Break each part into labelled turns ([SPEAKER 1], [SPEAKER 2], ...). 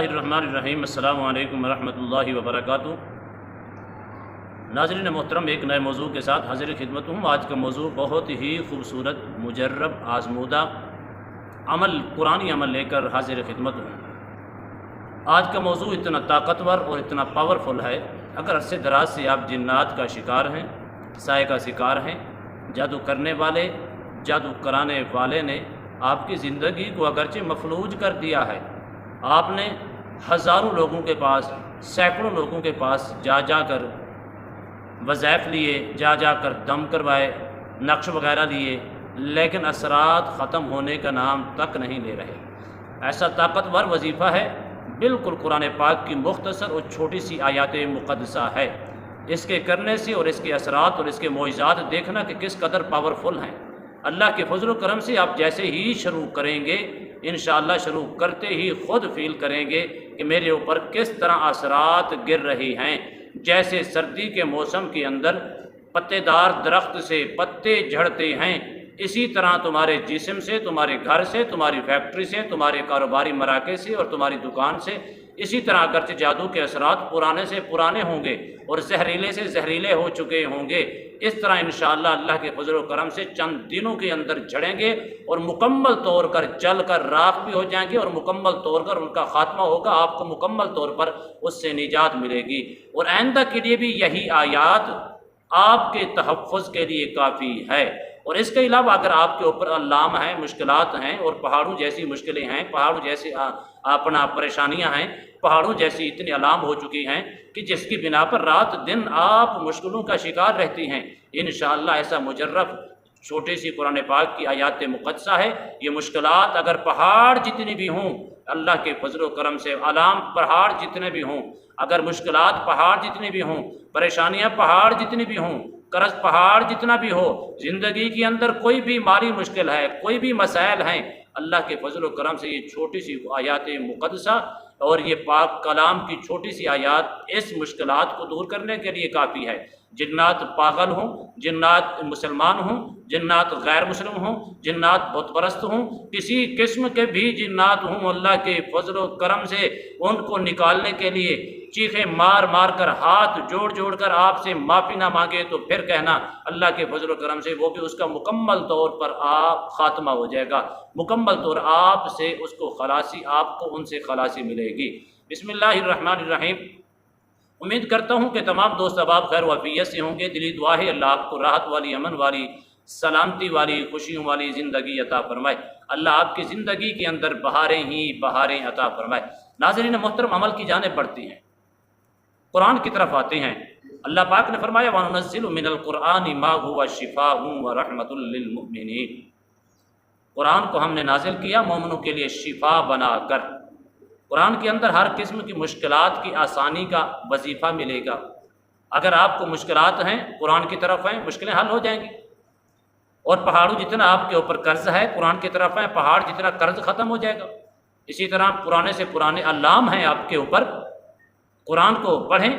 [SPEAKER 1] اللہ الرحمن الرحیم۔ السلام علیکم ورحمۃ اللہ وبرکاتہ۔ ناظرین محترم، ایک نئے موضوع کے ساتھ حاضر خدمت ہوں۔ آج کا موضوع بہت ہی خوبصورت، مجرب، آزمودہ قرآنی عمل لے کر حاضر خدمت ہوں۔ آج کا موضوع اتنا طاقتور اور اتنا پاورفل ہے، اگر عرصے دراز سے آپ جنات کا شکار ہیں، سائے کا شکار ہیں، جادو کرنے والے، جادو کرانے والے نے آپ کی زندگی کو اگرچہ مفلوج کر دیا ہے، آپ نے ہزاروں لوگوں کے پاس، سینکڑوں لوگوں کے پاس جا کر وظائف لیے، جا کر دم کروائے، نقش وغیرہ لیے، لیکن اثرات ختم ہونے کا نام تک نہیں لے رہے۔ ایسا طاقتور وظیفہ ہے، بالکل قرآن پاک کی مختصر اور چھوٹی سی آیات مقدسہ ہے۔ اس کے کرنے سے اور اس کے اثرات اور اس کے معجزات دیکھنا کہ کس قدر پاورفل ہیں۔ اللہ کے فضل و کرم سے آپ جیسے ہی شروع کریں گے، انشاءاللہ شروع کرتے ہی خود فیل کریں گے کہ میرے اوپر کس طرح اثرات گر رہی ہیں۔ جیسے سردی کے موسم کے اندر پتے دار درخت سے پتے جھڑتے ہیں، اسی طرح تمہارے جسم سے، تمہارے گھر سے، تمہاری فیکٹری سے، تمہارے کاروباری مراکز سے اور تمہاری دکان سے، اسی طرح اگرچہ جادو کے اثرات پرانے سے پرانے ہوں گے اور زہریلے سے زہریلے ہو چکے ہوں گے، اس طرح انشاءاللہ اللہ کے فضل و کرم سے چند دنوں کے اندر جھڑیں گے اور مکمل طور پر جل کر راکھ بھی ہو جائیں گے، اور مکمل طور پر ان کا خاتمہ ہوگا، آپ کو مکمل طور پر اس سے نجات ملے گی۔ اور آئندہ کے لیے بھی یہی آیات آپ کے تحفظ کے لیے کافی ہے۔ اور اس کے علاوہ اگر آپ کے اوپر علام ہیں، مشکلات ہیں اور پہاڑوں جیسی مشکلیں ہیں، پہاڑوں جیسی پریشانیاں ہیں، پہاڑوں جیسی اتنی علام ہو چکی ہیں کہ جس کی بنا پر رات دن آپ مشکلوں کا شکار رہتی ہیں، انشاءاللہ ایسا مجرب چھوٹی سی قرآن پاک کی آیات مقدسہ ہے۔ یہ مشکلات اگر پہاڑ جتنی بھی ہوں، اللہ کے فضل و کرم سے علام پہاڑ جتنے بھی ہوں، اگر مشکلات پہاڑ جتنی بھی ہوں، پریشانیاں پہاڑ جتنی بھی ہوں، قرض پہاڑ جتنا بھی ہو، زندگی کے اندر کوئی بھی مالی مشکل ہے، کوئی بھی مسائل ہیں، اللہ کے فضل و کرم سے یہ چھوٹی سی آیات مقدسہ اور یہ پاک کلام کی چھوٹی سی آیات اس مشکلات کو دور کرنے کے لیے کافی ہے۔ جنات پاگل ہوں، جنات مسلمان ہوں، جنات غیر مسلم ہوں، جنات بت پرست ہوں، کسی قسم کے بھی جنات ہوں، اللہ کے فضل و کرم سے ان کو نکالنے کے لیے چیخیں مار مار کر، ہاتھ جوڑ کر آپ سے معافی نہ مانگے تو پھر کہنا اللہ کے فضل و کرم سے وہ بھی اس کا مکمل طور پر آپ خاتمہ ہو جائے گا، مکمل طور آپ سے اس کو خلاصی، آپ کو ان سے خلاصی ملے گی۔ بسم اللہ الرحمن الرحیم۔ امید کرتا ہوں کہ تمام دوست احباب خیر و عافیت سے ہوں گے۔ دلی دعا ہے اللہ آپ کو راحت والی، امن والی، سلامتی والی، خوشیوں والی زندگی عطا فرمائے۔ اللہ آپ کی زندگی کے اندر بہاریں ہی بہاریں عطا فرمائے۔ ناظرین محترم، عمل کی جانب بڑھتی ہیں، قرآن کی طرف آتے ہیں۔ اللہ پاک نے فرمایا وَنُنَزِّلُ مِنَ الْقُرْآنِ مَا هُوَ شِفَاءٌ وَرَحْمَةٌ لِّلْمُؤْمِنِينَ۔ قرآن کو ہم نے نازل کیا مومنوں کے لیے شفا بنا کر۔ قرآن کے اندر ہر قسم کی مشکلات کی آسانی کا وظیفہ ملے گا۔ اگر آپ کو مشکلات ہیں، قرآن کی طرف ہیں، مشکلیں حل ہو جائیں گی۔ اور پہاڑوں جتنا آپ کے اوپر قرض ہے، قرآن کی طرف ہیں، پہاڑ جتنا قرض ختم ہو جائے گا۔ اسی طرح پرانے سے پرانے علام ہیں آپ کے اوپر، قرآن کو پڑھیں،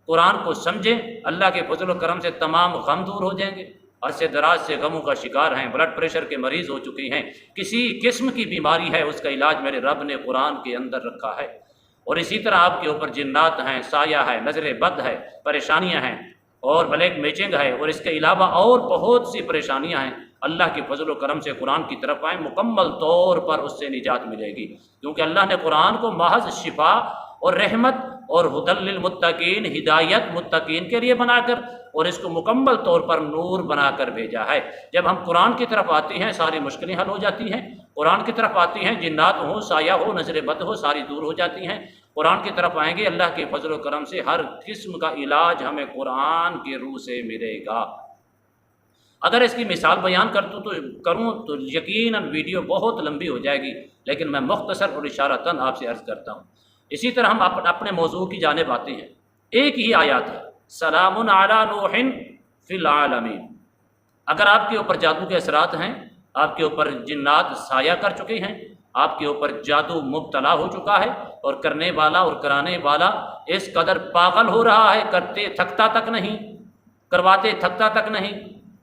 [SPEAKER 1] قرآن کو سمجھیں، اللہ کے فضل و کرم سے تمام غم دور ہو جائیں گے۔ عرصے دراز سے غموں کا شکار ہیں، بلڈ پریشر کے مریض ہو چکے ہیں، کسی قسم کی بیماری ہے، اس کا علاج میرے رب نے قرآن کے اندر رکھا ہے۔ اور اسی طرح آپ کے اوپر جنات ہیں، سایہ ہے، نظر بد ہے، پریشانیاں ہیں اور بلیک میچنگ ہے، اور اس کے علاوہ اور بہت سی پریشانیاں ہیں، اللہ کے فضل و کرم سے قرآن کی طرف آئیں، مکمل طور پر اس سے نجات ملے گی، کیونکہ اللہ نے قرآن کو محض شفا اور رحمت اور ہدی للمتقین، ہدایت متقین کے لیے بنا کر، اور اس کو مکمل طور پر نور بنا کر بھیجا ہے۔ جب ہم قرآن کی طرف آتے ہیں ساری مشکلیں حل ہو جاتی ہیں، قرآن کی طرف آتی ہیں جنات ہو، سایہ ہو، نظر بد ہو، ساری دور ہو جاتی ہیں۔ قرآن کی طرف آئیں گے، اللہ کے فضل و کرم سے ہر قسم کا علاج ہمیں قرآن کے روح سے ملے گا۔ اگر اس کی مثال بیان کروں تو یقیناً ویڈیو بہت لمبی ہو جائے گی، لیکن میں مختصر اور اشارتاً آپ سے عرض کرتا ہوں۔ اسی طرح ہم اپنے موضوع کی جانب آتے ہیں۔ ایک ہی آیات ہے، سلام علی نوح فی العالمین۔ اگر آپ کے اوپر جادو کے اثرات ہیں، آپ کے اوپر جنات سایہ کر چکے ہیں، آپ کے اوپر جادو مبتلا ہو چکا ہے، اور کرنے والا اور کرانے والا اس قدر پاگل ہو رہا ہے، کرتے تھکتا تک نہیں، کرواتے تھکتا تک نہیں،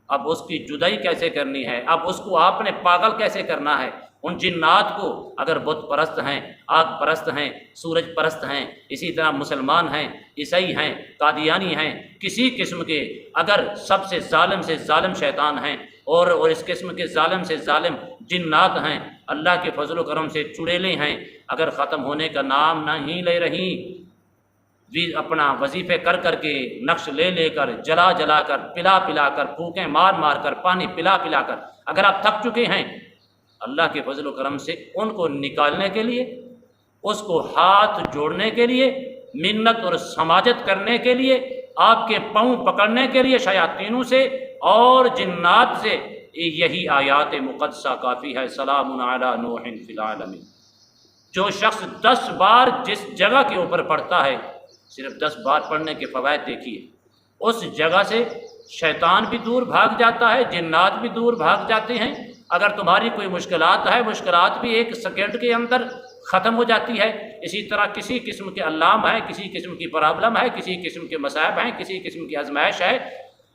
[SPEAKER 1] اب اس کی جدائی کیسے کرنی ہے، اب اس کو آپ نے پاگل کیسے کرنا ہے، ان جنات کو اگر بت پرست ہیں، آگ پرست ہیں، سورج پرست ہیں، اسی طرح مسلمان ہیں، عیسائی ہیں، قادیانی ہیں، کسی قسم کے اگر سب سے ظالم شیطان ہیں اور اس قسم کے ظالم سے ظالم جنات ہیں، اللہ کے فضل و کرم سے چڑیلے ہیں، اگر ختم ہونے کا نام نہیں لے رہی، اپنا وظیفے کر کر کے، نقش لے لے کر، جلا جلا کر، پلا پلا کر، پھونکیں مار مار کر، پانی پلا پلا کر اگر آپ تھک چکے ہیں، اللہ کے فضل و کرم سے ان کو نکالنے کے لیے، اس کو ہاتھ جوڑنے کے لیے، منت اور سماجت کرنے کے لیے، آپ کے پاؤں پکڑنے کے لیے شیاطینوں سے اور جنات سے یہی آیات مقدسہ کافی ہے۔ سلام علی نوح فی العالمین۔ جو شخص 10 بار جس جگہ کے اوپر پڑھتا ہے، صرف 10 بار پڑھنے کے فوائد دیکھیے، اس جگہ سے شیطان بھی دور بھاگ جاتا ہے، جنات بھی دور بھاگ جاتے ہیں۔ اگر تمہاری کوئی مشکلات ہے، مشکلات بھی 1 سیکنڈ کے اندر ختم ہو جاتی ہے۔ اسی طرح کسی قسم کے علام ہے، کسی قسم کی پرابلم ہے، کسی قسم کے مصائب ہیں، کسی قسم کی آزمائش ہے،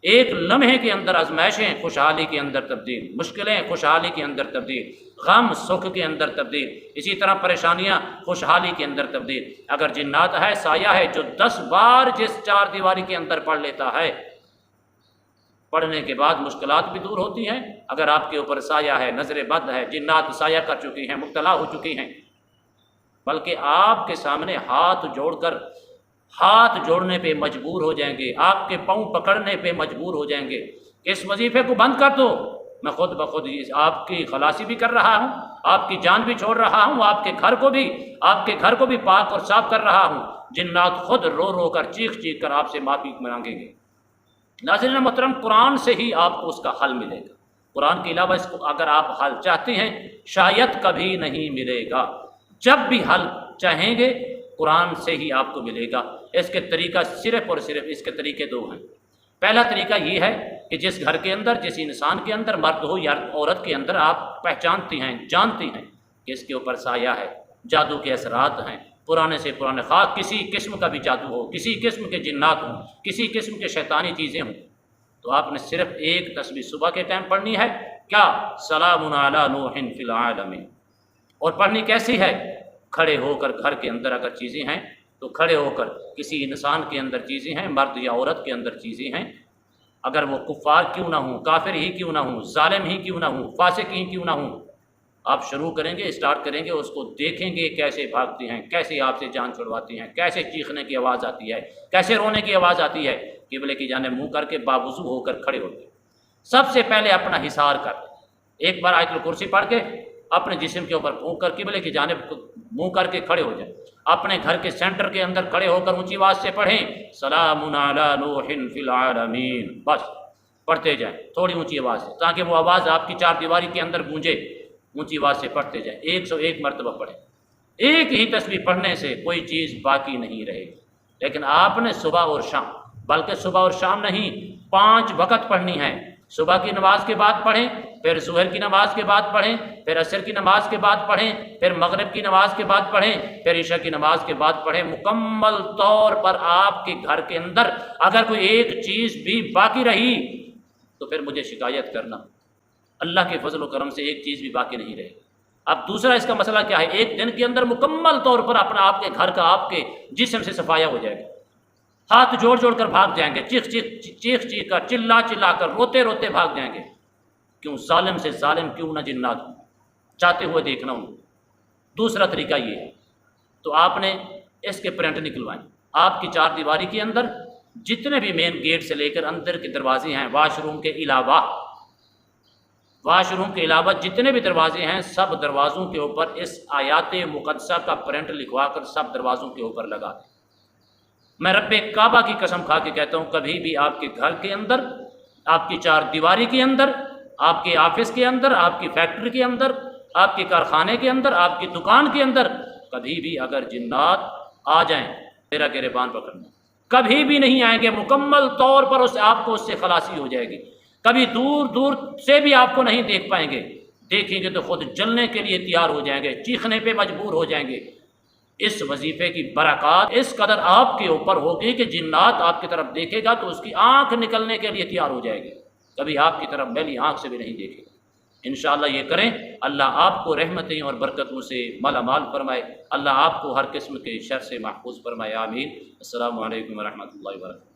[SPEAKER 1] 1 لمحے کے اندر آزمائشیں خوشحالی کے اندر تبدیل، مشکلیں خوشحالی کے اندر تبدیل، غم سکھ کے اندر تبدیل، اسی طرح پریشانیاں خوشحالی کے اندر تبدیل۔ اگر جنات ہے، سایہ ہے جو 10 بار جس 4 دیواری کے اندر پڑھ لیتا ہے، پڑھنے کے بعد مشکلات بھی دور ہوتی ہیں۔ اگر آپ کے اوپر سایہ ہے، نظر بد ہے، جنات سایہ کر چکی ہیں، مبتلا ہو چکی ہیں، بلکہ آپ کے سامنے ہاتھ جوڑ کر، ہاتھ جوڑنے پہ مجبور ہو جائیں گے، آپ کے پاؤں پکڑنے پہ مجبور ہو جائیں گے کہ اس وظیفے کو بند کر دو، میں خود بخود آپ کی خلاصی بھی کر رہا ہوں، آپ کی جان بھی چھوڑ رہا ہوں، آپ کے گھر کو بھی پاک اور صاف کر رہا ہوں۔ جنات خود رو رو کر، چیخ چیخ کر آپ سے معافی مانگیں گے۔ ناظرین محترم، قرآن سے ہی آپ کو اس کا حل ملے گا۔ قرآن کے علاوہ اس کو اگر آپ حل چاہتے ہیں، شاید کبھی نہیں ملے گا۔ جب بھی حل چاہیں گے، قرآن سے ہی آپ کو ملے گا۔ اس کے طریقہ صرف اور صرف اس کے طریقے 2 ہیں۔ پہلا طریقہ یہ ہے کہ جس گھر کے اندر، جس انسان کے اندر، مرد ہو یا عورت کے اندر، آپ پہچانتی ہیں، جانتی ہیں کہ اس کے اوپر سایہ ہے، جادو کے اثرات ہیں، پرانے سے پرانے، خواہ کسی قسم کا بھی جادو ہو، کسی قسم کے جنات ہوں، کسی قسم کے شیطانی چیزیں ہوں، تو آپ نے صرف 1 تسبیح صبح کے ٹائم پڑھنی ہے۔ کیا؟ سلام علی نوح فی العالمین۔ اور پڑھنی کیسی ہے؟ کھڑے ہو کر، گھر کے اندر اگر چیزیں ہیں تو کھڑے ہو کر، کسی انسان کے اندر چیزیں ہیں، مرد یا عورت کے اندر چیزیں ہیں، اگر وہ کفار کیوں نہ ہوں، کافر ہی کیوں نہ ہوں، ظالم ہی کیوں نہ ہوں، فاسق ہی کیوں نہ ہوں، آپ شروع کریں گے، اسٹارٹ کریں گے، اس کو دیکھیں گے کیسے بھاگتی ہیں، کیسے آپ سے جان چھڑواتی ہیں، کیسے چیخنے کی آواز آتی ہے، کیسے رونے کی آواز آتی ہے۔ قبلے کی جانب منہ کر کے باوضو ہو کر کھڑے ہوتے ہیں۔ سب سے پہلے اپنا حصار کر، ایک بار آیت الکرسی پڑھ کے اپنے جسم کے اوپر پھونک کر قبلے کی جانب منہ کر کے کھڑے ہو جائیں۔ اپنے گھر کے سینٹر کے اندر کھڑے ہو کر اونچی آواز سے پڑھیں، سلام علی نوح فی العالمین، بس پڑھتے جائیں تھوڑی اونچی آواز سے، تاکہ وہ آواز آپ کی 4 دیواری کے اندر گونجے۔ اونچی آواز سے پڑھتے جائیں، 101 مرتبہ پڑھیں۔ ایک ہی تسبیح پڑھنے سے کوئی چیز باقی نہیں رہے گی، لیکن آپ نے صبح اور شام، بلکہ صبح اور شام نہیں، 5 وقت پڑھنی ہے۔ صبح کی نماز کے بعد پڑھیں، پھر ظہر کی نماز کے بعد پڑھیں، پھر عصر کی نماز کے بعد پڑھیں، پھر مغرب کی نماز کے بعد پڑھیں، پھر عشاء کی نماز کے بعد پڑھیں۔ مکمل طور پر آپ کے گھر کے اندر اگر کوئی ایک چیز بھی باقی رہی تو پھر مجھے شکایت کرنا، اللہ کے فضل و کرم سے ایک چیز بھی باقی نہیں رہے۔ اب دوسرا اس کا مسئلہ کیا ہے؟ 1 دن کے اندر مکمل طور پر اپنا آپ کے گھر کا، آپ کے جسم سے صفایا ہو جائے گا۔ ہاتھ جوڑ جوڑ کر بھاگ جائیں گے، چیخ چیخ کر، چلا چلا کر، روتے روتے بھاگ جائیں گے۔ کیوں؟ ظالم سے ظالم کیوں نہ جنات ہوں، چاہتے ہوئے دیکھنا ہوں۔ دوسرا طریقہ یہ ہے، تو آپ نے اس کے پرنٹ نکلوائیں۔ آپ کی 4 دیواری کے اندر جتنے بھی مین گیٹ سے لے کر اندر کے دروازے ہیں، واش روم کے علاوہ جتنے بھی دروازے ہیں، سب دروازوں کے اوپر اس آیات مقدسہ کا پرنٹ لکھوا کر سب دروازوں کے اوپر لگا دیں۔ میں رب کعبہ کی قسم کھا کے کہتا ہوں، کبھی بھی آپ کے گھر کے اندر، آپ کی 4 دیواری کے اندر، آپ کے آفس کے اندر، آپ کی فیکٹری کے اندر، آپ کے کارخانے کے اندر، آپ کی دکان کے اندر کبھی بھی اگر جنات آ جائیں، میرا گریبان پکڑنا، کبھی بھی نہیں آئیں گے۔ مکمل طور پر آپ کو اس سے خلاصی ہو جائے گی۔ کبھی دور دور سے بھی آپ کو نہیں دیکھ پائیں گے، دیکھیں گے تو خود جلنے کے لیے تیار ہو جائیں گے، چیخنے پہ مجبور ہو جائیں گے۔ اس وظیفے کی برکات اس قدر آپ کے اوپر ہوگی کہ جنات آپ کی طرف دیکھے گا تو اس کی آنکھ نکلنے کے لیے تیار ہو جائے گی، کبھی آپ کی طرف میلی آنکھ سے بھی نہیں دیکھے گا۔ انشاءاللہ یہ کریں، اللہ آپ کو رحمتیں اور برکتوں سے مالا مال فرمائے، اللہ آپ کو ہر قسم کے شر سے محفوظ فرمائے، آمین۔ السلام علیکم ورحمۃ اللہ وبرکاتہ۔